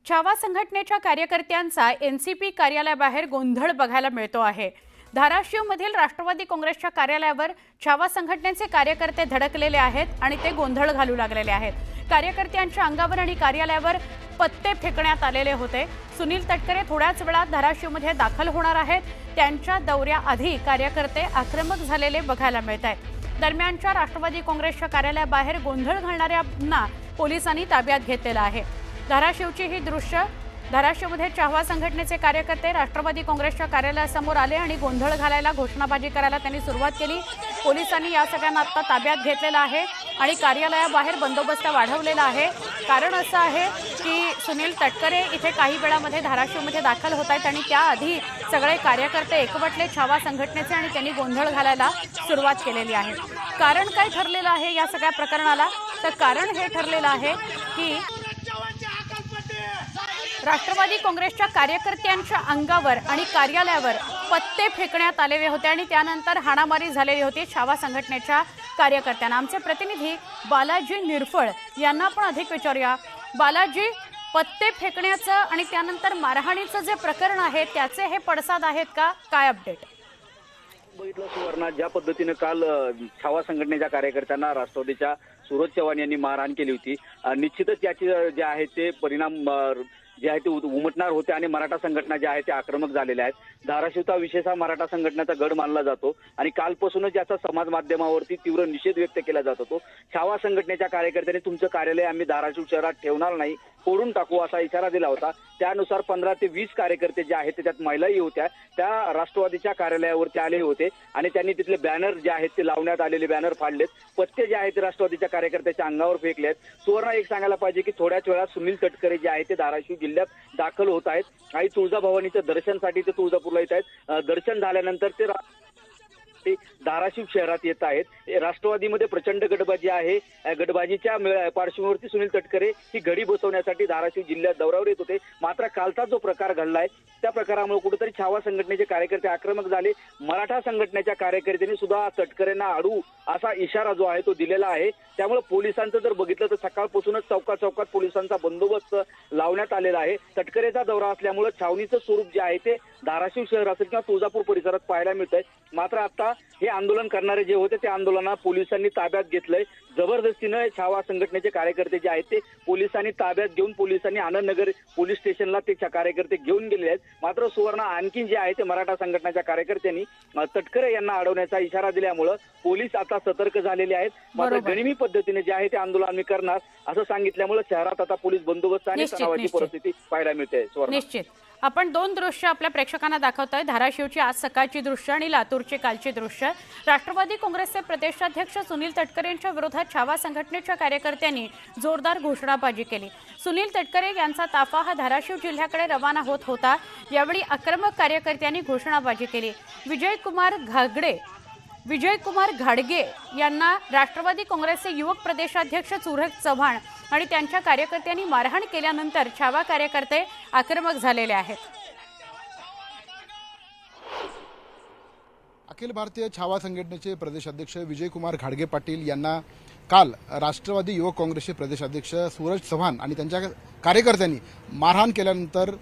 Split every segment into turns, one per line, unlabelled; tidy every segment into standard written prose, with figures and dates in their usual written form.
छावा संघटनेच्या कार्यकर्त्यांचा एनसीपी कार्यालयाबाहेर गोंधळ बघायला मिळतो आहे। धाराशिवमधील राष्ट्रवादी काँग्रेसच्या कार्यालयावर छावा संघटनेचे कार्यकर्ते धडकलेले आहेत आणि ते गोंधळ घालू लागलेले आहेत। कार्यकर्त्यांच्या अंगावर आणि कार्यालयावर पत्ते फेकण्यात आलेले होते। सुनील तटकरे थोड्याच वेळात धाराशिवमध्ये दाखल होणार आहेत। त्यांच्या दौऱ्याआधी कार्यकर्ते आक्रमक झालेले बघायला मिळत आहेत। दरम्यानच्या राष्ट्रवादी काँग्रेसच्या कार्यालयाबाहेर गोंधळ घालणाऱ्यांना पोलिसांनी ताब्यात घेतलेलं आहे। धाराशिवची ही दृश्य धाराशिवमध्ये छावा संघटनेचे कार्यकर्ते राष्ट्रवादी काँग्रेसच्या कार्यालयासमोर आले आणि गोंधळ घालायला घोषणाबाजी करायला त्यांनी सुरुवात केली। पोलिसांनी या सगळ्यांना आता ताब्यात घेतलेलं आहे आणि कार्यालयाबाहेर बंदोबस्त वाढवलेला आहे। कारण असं आहे की सुनील तटकरे इथे काही वेळामध्ये धाराशिवमध्ये दाखल होत आहेत आणि त्याआधी सगळे कार्यकर्ते एकवटले छावा संघटनेचे आणि त्यांनी गोंधळ घालायला सुरुवात केलेली आहे। कारण काय ठरलेलं आहे या सगळ्या प्रकरणाला? तर कारण हे ठरलेलं आहे की राष्ट्रवादी काँग्रेसच्या कार्यकर्त्यांच्या अंगावर आणि कार्यालयावर पत्ते फेकण्यात आलेले होते आणि त्यानंतर हाणामारी झालेली होती छावा संघटनेच्या कार्यकर्त्यांना। आमचे प्रतिनिधी बालाजी निरफळ यांना आपण अधिक विचारूया। बालाजी, पत्ते फेकण्याचं आणि त्यानंतर मारहाणीचं जे प्रकरण आहे त्याचे हे पडसाद आहेत का? काय अपडेट?
बघितलं सुवर्णा, ज्या पद्धतीने काल छावा संघटनेच्या कार्यकर्त्यांना राष्ट्रवादीच्या सूरज चव्हाण यांनी मारहाण केली होती, निश्चितच याचे जे आहे ते परिणाम जे आहे ते उमटणार होते आणि मराठा संघटना ज्या आहे ते आक्रमक झालेल्या आहेत। धाराशिवचा विशेष हा मराठा संघटनेचा गड मानला जातो आणि कालपासूनच याचा समाज माध्यमावरती तीव्र निषेध व्यक्त केला जात होतो। छावा संघटनेच्या कार्यकर्त्यांनी तुमचं कार्यालय आम्ही धाराशिव शहरात ठेवणार नाही, फोडून टाकू असा इशारा दिला होता। त्यानुसार 15 ते 20 कार्यकर्ते जे आहेत त्यात महिलाही होत्या, त्या राष्ट्रवादीच्या कार्यालयावरती आले होते आणि त्यांनी तिथले बॅनर जे आहेत ते लावण्यात आलेले बॅनर फाडलेत, पत्ते जे आहेत ते राष्ट्रवादीच्या कार्यकर्त्याच्या अंगावर फेकले आहेत। सुवर्ण एक सांगायला पाहिजे की थोड्याच वेळात सुनील तटकरे जे आहेत ते धाराशिव जिल्ह्यात दाखल होत आहेत। आई तुळजाभवानीच्या दर्शनासाठी ते तुळजापूरला येत आहेत। दर्शन झाल्यानंतर ते धाराशिव शहरात येत आहेत। राष्ट्रवादीमध्ये प्रचंड गटबाजी आहे। गटबाजीच्या पार्श्वभूमीवरती सुनील तटकरे ही घडी बसवण्यासाठी धाराशिव जिल्ह्यात दौऱ्यावर येत होते। मात्र कालचा जो प्रकार घडलाय त्या प्रकारामुळे कुठेतरी छावा संघटनेचे कार्यकर्ते आक्रमक झाले। मराठा संघटनेच्या कार्यकर्त्यांनी सुद्धा तटकरेंना अडू असा इशारा जो आहे तो दिलेला आहे। त्यामुळे पोलिसांचं जर बघितलं तर सकाळपासूनच चौकात पोलिसांचा बंदोबस्त लावण्यात आलेला आहे। तटकरेचा दौरा असल्यामुळे छावणीचं स्वरूप जे आहे ते धाराशिव शहर असेल किंवा तुळजापूर परिसरात पाहायला मिळतंय। मात्र आता हे आंदोलन करणारे जे होते त्या आंदोलनाला पोलिसांनी ताब्यात घेतलंय। जबरदस्तीनं छावा संघटनेचे कार्यकर्ते जे आहेत ते पोलिसांनी ताब्यात घेऊन पोलिसांनी आनंदनगर पोलीस स्टेशनला ते कार्यकर्ते घेऊन गेले आहेत। मात्र सुवर्ण आणखी जे आहे ते मराठा संघटनेच्या कार्यकर्त्यांनी तटकरे यांना अडवण्याचा इशारा दिल्यामुळे पोलीस आता सतर्क झालेले आहेत। मात्र गनिमी पद्धतीने जे आहे ते आंदोलन आम्ही करणार असं सांगितल्यामुळे शहरात आता पोलीस बंदोबस्त आणि तणावाची परिस्थिती पाहायला मिळते।
निश्चित आपण दोन दृश्य आपल्या प्रेक्षकांना दाखवतोय, धाराशिवची आज सकाळची दृश्य आणि लातूरची कालची दृश्य। राष्ट्रवादी काँग्रेसचे प्रदेशाध्यक्ष सुनील तटकरे यांच्या विरोधात छावा संघटनेच्या कार्यकर्त्यांनी जोरदार घोषणाबाजी केली। सुनील तटकरे यांचा ताफा हा धाराशिव जिल्ह्याकडे रवाना होत होता। यावेळी आक्रमक कार्यकर्त्यांनी घोषणाबाजी केली। विजयकुमार घाडगे यांना राष्ट्रवादी काँग्रेसचे युवक प्रदेशाध्यक्ष सूरज चव्हाण आणि त्यांच्या कार्यकर्त्यांनी मारहाण केल्यानंतर छावा कार्यकर्ते आक्रमक झालेले आहेत।
अखिल भारतीय छावा संघटनेचे प्रदेशाध्यक्ष विजयकुमार घाडगे पाटील यांना काल राष्ट्रवादी युवक काँग्रेसचे प्रदेशाध्यक्ष सूरज चव्हाण आणि त्यांच्या कार्यकर्त्यांनी मारहाण केल्यानंतर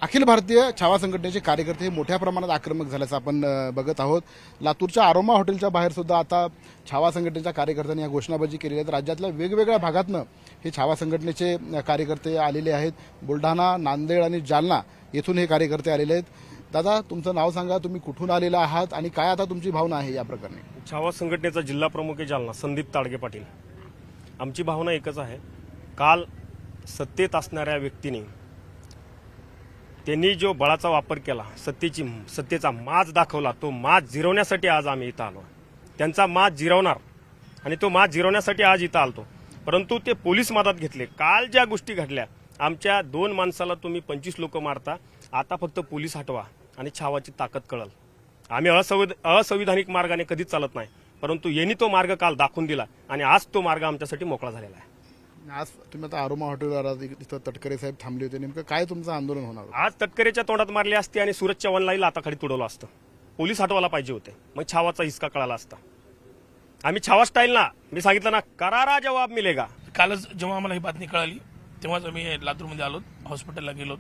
अखिल भारतीय छावा संघटनेचे कार्यकर्ते मोठ्या प्रमाणात आक्रमक झाल्याचं आपण बघत आहोत। लातूरच्या आरोमा हॉटेलच्या बाहेर सुद्धा आता छावा संघटनेच्या कार्यकर्त्यांनी या घोषणाबाजी केलेली आहे। राज्यातल्या वेगवेगळ्या भागातनं हे छावा संघटनेचे कार्यकर्ते आलेले आहेत। बुलढाणा, नांदेड आणि जालना येथून हे कार्यकर्ते आलेले आहेत। दादा, तुमचं नाव सांगा, तुम्ही कुठून आलेला आहात आणि काय आता तुमची भावना आहे या प्रकरणी?
छावा संघटनेचा जिल्हा प्रमुख आहे जालना, संदीप ताडगे पाटील। आमची भावना एकच आहे, काल सत्तेत असणाऱ्या व्यक्तीने त्यांनी जो बळाचा वापर केला, सत्तेचा माज दाखवला, तो माज जिरवण्यासाठी आज आम्ही इथं आलो। त्यांचा माज जिरवणार आणि तो माज जिरवण्यासाठी आज इथं आलतो, परंतु ते पोलीस मदत घेतले। काल ज्या गोष्टी घडल्या, आमच्या 2 माणसाला तुम्ही 25 लोक मारता, आता फक्त पोलीस हटवा आणि छावाची ताकद कळल। आम्ही असंविधानिक मार्गाने कधीच चालत नाही, परंतु यांनी तो मार्ग काल दाखवून दिला आणि आज तो मार्ग आमच्यासाठी मोकळा झालेला आहे।
आज तुम्ही आता आरोमा हॉटेलवर तिथं तटकरे साहेब थांबले होते, नेमकं काय तुमचं आंदोलन होणार?
आज तटकरेच्या तोंडात मारली असती आणि सूरज चव्हाणलाही लाताखाली तुडवलं असतं, पोलीस हटवायला पाहिजे होते, मग छावाचा हिसका कळाला असता। आम्ही छावा स्टाईल ना, मी सांगितलं ना, करारा जवाब मिलेगा।
कालच जेव्हा आम्हाला ही बातमी कळाली तेव्हाच आम्ही लातूरमध्ये आलो, हॉस्पिटलला गेलो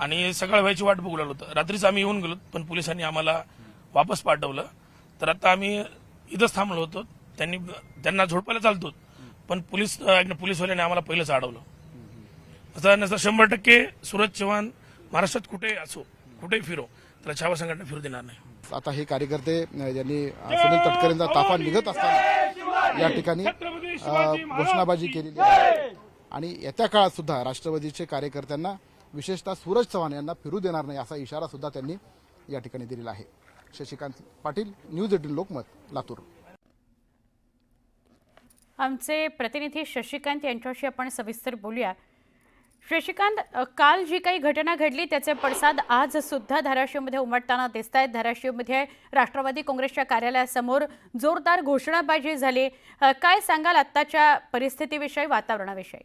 आणि सकाळ व्हायची वाट बघू लागलो. रात्रीच आम्ही येऊन गेलो, पण पोलिसांनी आम्हाला वापस पाठवलं. तर आता आम्ही इथंच थांबलो होतो. त्यांना झोडपायला चालतो, पण पोलीसवाल्याने आम्हाला पहिलंच अडवलं. असं नसतं 100% सूरज चव्हाण महाराष्ट्रात कुठे असो, कुठेही फिरो, त्याला छावा संघटना फिरू देणार नाही.
आता हे कार्यकर्ते यांनी सुनील तटकरेंचा ताफा निघत असताना या ठिकाणी घोषणाबाजी केलेली आहे आणि येत्या काळात सुद्धा राष्ट्रवादीचे कार्यकर्त्यांना विशेषतः सूरज चव्हाण यांना फिरू देणार नाही असा इशारा सुद्धा त्यांनी या ठिकाणी दिलेला आहे. शशिकांत पाटील, न्यूज 18 लोकमत, लातूर.
आमचे प्रतिनिधी शशिकांत यांच्याशी आपण सविस्तर बोलूया. शशिकांत, काल जी काही घटना घडली त्याचे पडसाद आज सुद्धा धाराशिवमध्ये उमटताना दिसत आहेत. धाराशिवमध्ये राष्ट्रवादी काँग्रेसच्या कार्यालयासमोर जोरदार घोषणाबाजी झाली. काय सांगाल आत्ताच्या परिस्थितीविषयी, वातावरणाविषयी?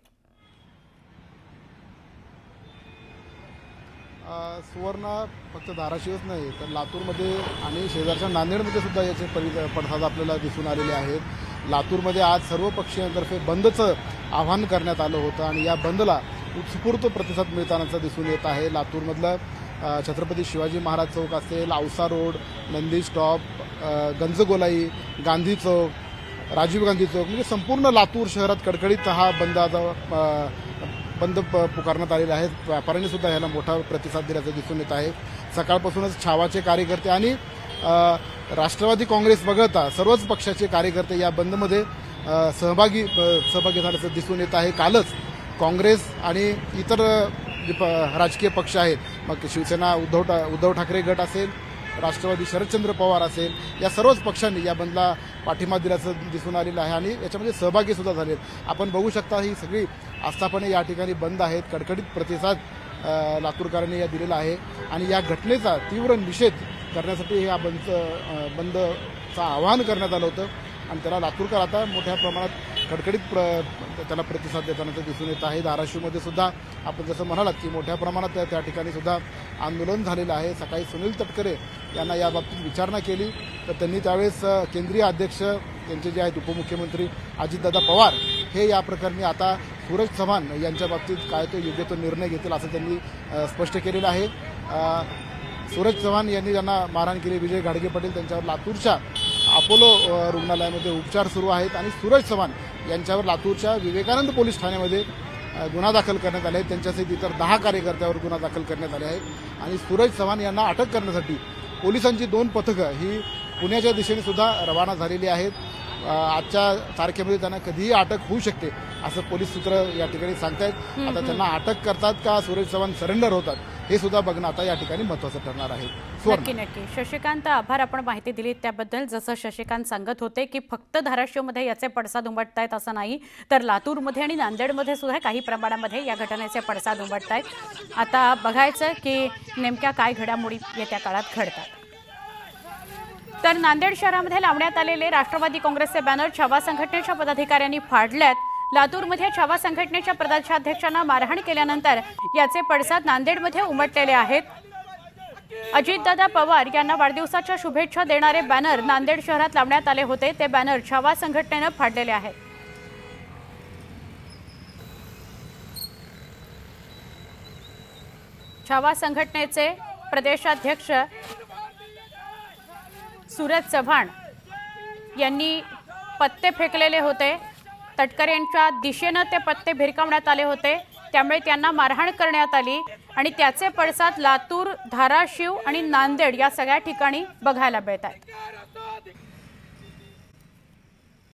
सुवर्ण फक्त धाराशिवच नाही तर लातूरमध्ये आणि शेजारच्या नांदेडमध्ये सुद्धा याचे पडसाद आपल्याला दिसून आलेले आहेत. लातूरमध्ये आज सर्व पक्षीयांतर्फे बंदचं आवाहन करण्यात आलं होतं आणि या बंदला उत्स्फूर्त प्रतिसाद मिळतानाचा दिसून येत आहे. लातूरमधलं छत्रपती शिवाजी महाराज चौक असेल, औसा रोड, नंदी स्टॉप, गंजगोलाई, गांधी चौक, राजीव गांधी चौक, म्हणजे संपूर्ण लातूर शहरात कडकडीत हा बंद पुकारण्यात आलेला आहे. व्यापाऱ्यांनी सुद्धा याला मोठा प्रतिसाद दिल्याचं दिसून येत आहे. सकाळपासूनच छावाचे कार्यकर्ते आणि राष्ट्रवादी काँग्रेस वगळता सर्वच पक्षाचे कार्यकर्ते या बंदमध्ये सहभागी झाल्याचं दिसून येत आहे. कालच काँग्रेस आणि इतर जे राजकीय पक्ष आहेत, मग शिवसेना उद्धव ठाकरे गट असेल, राष्ट्रवादी शरदचंद्र पवार असेल, या सर्वच पक्षांनी या बंदला पाठिंबा दिल्याचं दिसून आलेलं आहे आणि याच्यामध्ये सहभागी सुद्धा झालेत. आपण बघू शकता ही सगळी आस्थापने या ठिकाणी बंद आहेत. कडकडीत प्रतिसाद लातूरकरांनी या दिलेला आहे आणि या घटनेचा तीव्र निषेध करण्यासाठी या बंदचं आवाहन करण्यात आलं होतं आणि त्याला लातूरकर आता मोठ्या प्रमाणात कडकडीत त्याला प्रतिसाद देताना दिसून येत आहे. धाराशिवमध्ये सुद्धा आपण जसं म्हणालात की मोठ्या प्रमाणात त्या ठिकाणी सुद्धा आंदोलन झालेलं आहे. सकाळी सुनील तटकरे यांना याबाबतीत विचारणा केली तर त्यांनी त्यावेळेस केंद्रीय अध्यक्ष त्यांचे जे आहेत उपमुख्यमंत्री अजितदादा पवार हे या प्रकरणी आता सूरज चव्हाण यांच्या बाबतीत काय तो योग्य तो निर्णय घेतील असं त्यांनी स्पष्ट केलेलं आहे. सूरज चव्हाण यांनी ज्यांना मारहाण केली, विजय घाडगे पाटील, त्यांच्यावर लातूरच्या अपोलो रुग्णालयामध्ये उपचार सुरू आहेत आणि सूरज चव्हाण यांच्यावर लातूरच्या विवेकानंद पोलीस ठाण्यामध्ये गुन्हा दाखल करण्यात आले आहेत. त्यांच्यासहित इतर 10 कार्यकर्त्यावर गुन्हा दाखल करण्यात आले आहे आणि सूरज चव्हाण यांना अटक करण्यासाठी पोलिसांची 2 पथकं ही पुण्याच्या दिशेने सुद्धा रवाना झालेली आहेत. आजच्या तारखेमध्ये त्यांना कधीही अटक होऊ शकते असं पोलीस सूत्र या ठिकाणी सांगतायत. आता त्यांना अटक करतात का सूरज चव्हाण सरेंडर होतात हे सुद्धा बघणं आता या ठिकाणी महत्त्वाचं ठरणार आहे.
नक्की शशिकांत, आभार. आपण माहिती दिली त्याबद्दल. जसं शशिकांत सांगत होते की फक्त धाराशिवमध्ये याचे पडसाद उमटत आहेत असं नाही, तर लातूरमध्ये आणि नांदेडमध्ये सुद्धा काही प्रमाणामध्ये या घटनेचे पडसाद उमटत आहेत. आता बघायचं की नेमक्या काय घडामोडी येत्या काळात घडतात. तर नांदेड शहरामध्ये लावण्यात आलेले राष्ट्रवादी काँग्रेसचे बॅनर छावा संघटनेच्या पदाधिकाऱ्यांनी फाडल्यात. लातूरमध्ये छावा संघटनेच्या प्रदेशाध्यक्षांना मारहाण केल्यानंतर याचे पडसाद नांदेडमध्ये उमटलेले आहेत. अजितदादा पवार यांना वाढदिवसाच्या शुभेच्छा देणारे बॅनर नांदेड शहरात लावण्यात आले होते. ते बॅनर छावा संघटनेनं फाडलेले आहेत. छावा संघटनेचे प्रदेशाध्यक्ष सूरज चव्हाण यांनी पत्ते फेकलेले होते. तटकरे यांच्या दिशेनं ते पत्ते भिरकावण्यात आले होते, त्यामुळे त्यांना मारहाण करण्यात आली आणि त्याचे पडसाद लातूर, धाराशिव आणि नांदेड या सगळ्या ठिकाणी बघायला मिळत आहेत.